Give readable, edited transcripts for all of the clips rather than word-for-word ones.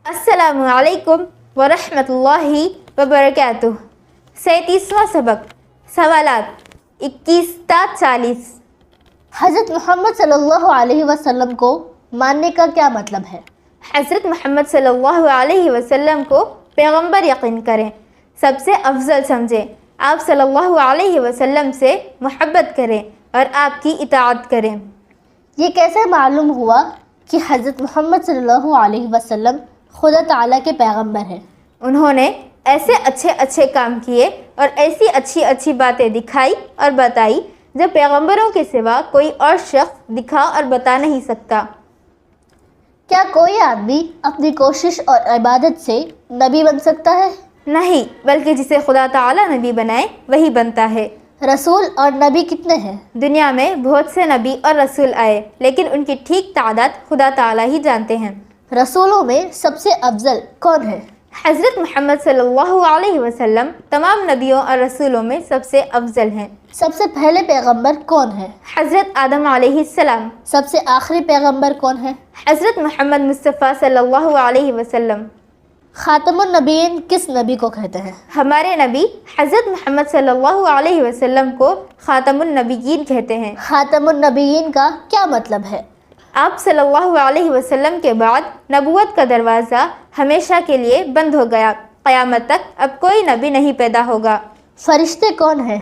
السلام علیکم ورحمۃ اللہ وبرکاتہ۔ 37واں سبق، سوالات 21 تا 40۔ حضرت محمد صلی اللہ علیہ وسلم کو ماننے کا کیا مطلب ہے؟ حضرت محمد صلی اللہ علیہ وسلم کو پیغمبر یقین کریں، سب سے افضل سمجھیں، آپ صلی اللہ علیہ وسلم سے محبت کریں اور آپ کی اطاعت کریں۔ یہ کیسے معلوم ہوا کہ حضرت محمد صلی اللہ علیہ وسلم خدا تعالیٰ کے پیغمبر ہیں؟ انہوں نے ایسے اچھے کام کیے اور ایسی اچھی باتیں دکھائی اور بتائی جو پیغمبروں کے سوا کوئی اور شخص دکھا اور بتا نہیں سکتا۔ کیا کوئی آدمی اپنی کوشش اور عبادت سے نبی بن سکتا ہے؟ نہیں، بلکہ جسے خدا تعالیٰ نبی بنائے وہی بنتا ہے۔ رسول اور نبی کتنے ہیں؟ دنیا میں بہت سے نبی اور رسول آئے، لیکن ان کی ٹھیک تعداد خدا تعالیٰ ہی جانتے ہیں۔ رسولوں میں سب سے افضل کون ہے؟ حضرت محمد صلی اللہ علیہ وسلم تمام نبیوں اور رسولوں میں سب سے افضل ہیں۔ سب سے پہلے پیغمبر کون ہے؟ حضرت آدم علیہ السلام۔ سب سے آخری پیغمبر کون ہے؟ حضرت محمد مصطفیٰ صلی اللہ علیہ وسلم۔ خاتم النبیین کس نبی کو کہتے ہیں؟ ہمارے نبی حضرت محمد صلی اللہ علیہ وسلم کو خاتم النبیین کہتے ہیں۔ خاتم النبیین کا کیا مطلب ہے؟ آپ صلی اللہ علیہ وسلم کے بعد نبوت کا دروازہ ہمیشہ کے لیے بند ہو گیا، قیامت تک اب کوئی نبی نہیں پیدا ہوگا۔ فرشتے کون ہیں؟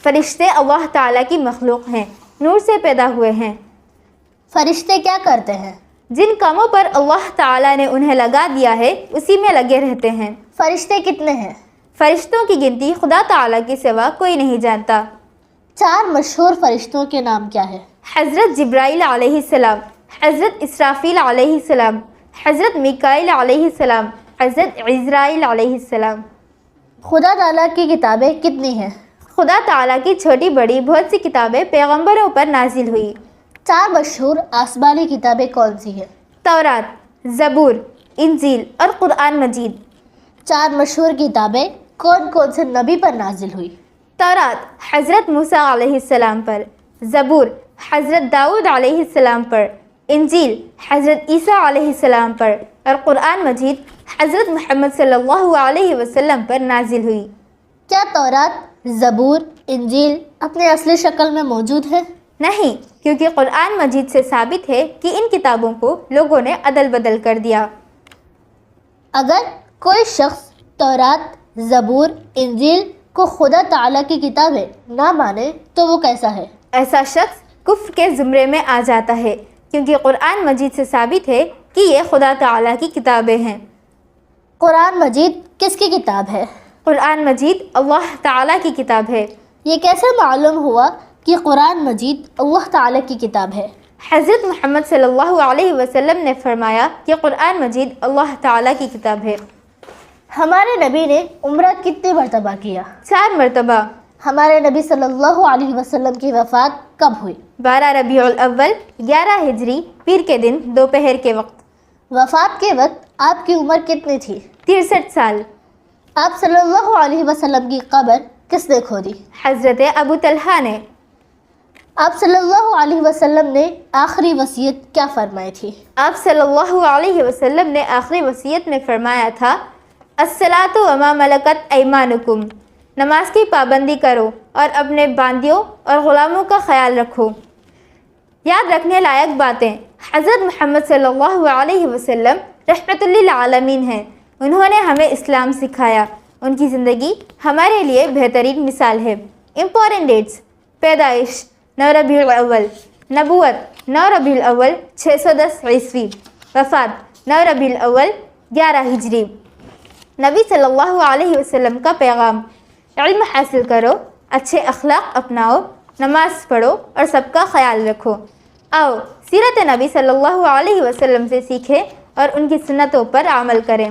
فرشتے اللہ تعالیٰ کی مخلوق ہیں، نور سے پیدا ہوئے ہیں۔ فرشتے کیا کرتے ہیں؟ جن کاموں پر اللہ تعالیٰ نے انہیں لگا دیا ہے اسی میں لگے رہتے ہیں۔ فرشتے کتنے ہیں؟ فرشتوں کی گنتی خدا تعالیٰ کے سوا کوئی نہیں جانتا۔ 4 مشہور فرشتوں کے نام کیا ہے؟ حضرت جبرائیل علیہ السلام، حضرت اسرافیل علیہ السلام، حضرت میکائیل علیہ السلام، حضرت عزرائیل علیہ السلام۔ خدا تعالیٰ کی کتابیں کتنی ہیں؟ خدا تعالیٰ کی چھوٹی بڑی بہت سی کتابیں پیغمبروں پر نازل ہوئی۔ 4 مشہور آسمانی کتابیں کون سی ہیں؟ تورات، زبور، انجیل اور قرآن مجید۔ 4 مشہور کتابیں کون کون سے نبی پر نازل ہوئی؟ تورات حضرت موسیٰ علیہ السلام پر، زبور حضرت داؤد علیہ السلام پر، انجیل حضرت عیسیٰ علیہ السلام پر اور قرآن مجید حضرت محمد صلی اللہ علیہ وسلم پر نازل ہوئی۔ کیا تورات، زبور، انجیل اپنے اصلی شکل میں موجود ہے؟ نہیں، کیونکہ قرآن مجید سے ثابت ہے کہ ان کتابوں کو لوگوں نے عدل بدل کر دیا۔ اگر کوئی شخص تورات، زبور، انجیل کو خدا تعالیٰ کی کتابیں نہ مانے تو وہ کیسا ہے؟ ایسا شخص کفر کے زمرے میں آ جاتا ہے، کیونکہ قرآن مجید سے ثابت ہے کہ یہ خدا تعالیٰ کی کتابیں ہیں۔ قرآن مجید کس کی کتاب ہے؟ قرآن مجید اللہ تعالیٰ کی کتاب ہے۔ یہ کیسے معلوم ہوا کہ قرآن مجید اللہ تعالیٰ کی کتاب ہے؟ حضرت محمد صلی اللہ علیہ وسلم نے فرمایا کہ قرآن مجید اللہ تعالیٰ کی کتاب ہے۔ ہمارے نبی نے عمرہ کتنی مرتبہ کیا؟ 4 مرتبہ۔ ہمارے نبی صلی اللہ علیہ وسلم کی وفات کب ہوئی؟ 12 ربیع الاول 11 ہجری پیر کے دن دوپہر کے وقت۔ وفات کے وقت آپ کی عمر کتنی تھی؟ 63 سال۔ آپ صلی اللہ علیہ وسلم کی قبر کس نے کھودی؟ حضرت ابو طلحہ نے۔ آپ صلی اللہ علیہ وسلم نے آخری وصیت کیا فرمائی تھی؟ آپ صلی اللہ علیہ وسلم نے آخری وصیت میں فرمایا تھا، الصلاۃ وما ملکت ایمانکم، نماز کی پابندی کرو اور اپنے باندیوں اور غلاموں کا خیال رکھو۔ یاد رکھنے لائق باتیں، حضرت محمد صلی اللہ علیہ وسلم رحمت للعالمین ہیں، انہوں نے ہمیں اسلام سکھایا، ان کی زندگی ہمارے لیے بہترین مثال ہے۔ امپورٹنٹ ڈیٹس: پیدائش 9 ربیع الاول، نبوت 9 ربیع الاول 610 عیسوی، وفات 9 ربیع الاول 11 ہجری۔ نبی صلی اللہ علیہ وسلم کا پیغام: علم حاصل کرو، اچھے اخلاق اپناؤ، نماز پڑھو اور سب کا خیال رکھو۔ آؤ سیرت نبی صلی اللہ علیہ وسلم سے سیکھیں اور ان کی سنتوں پر عمل کریں۔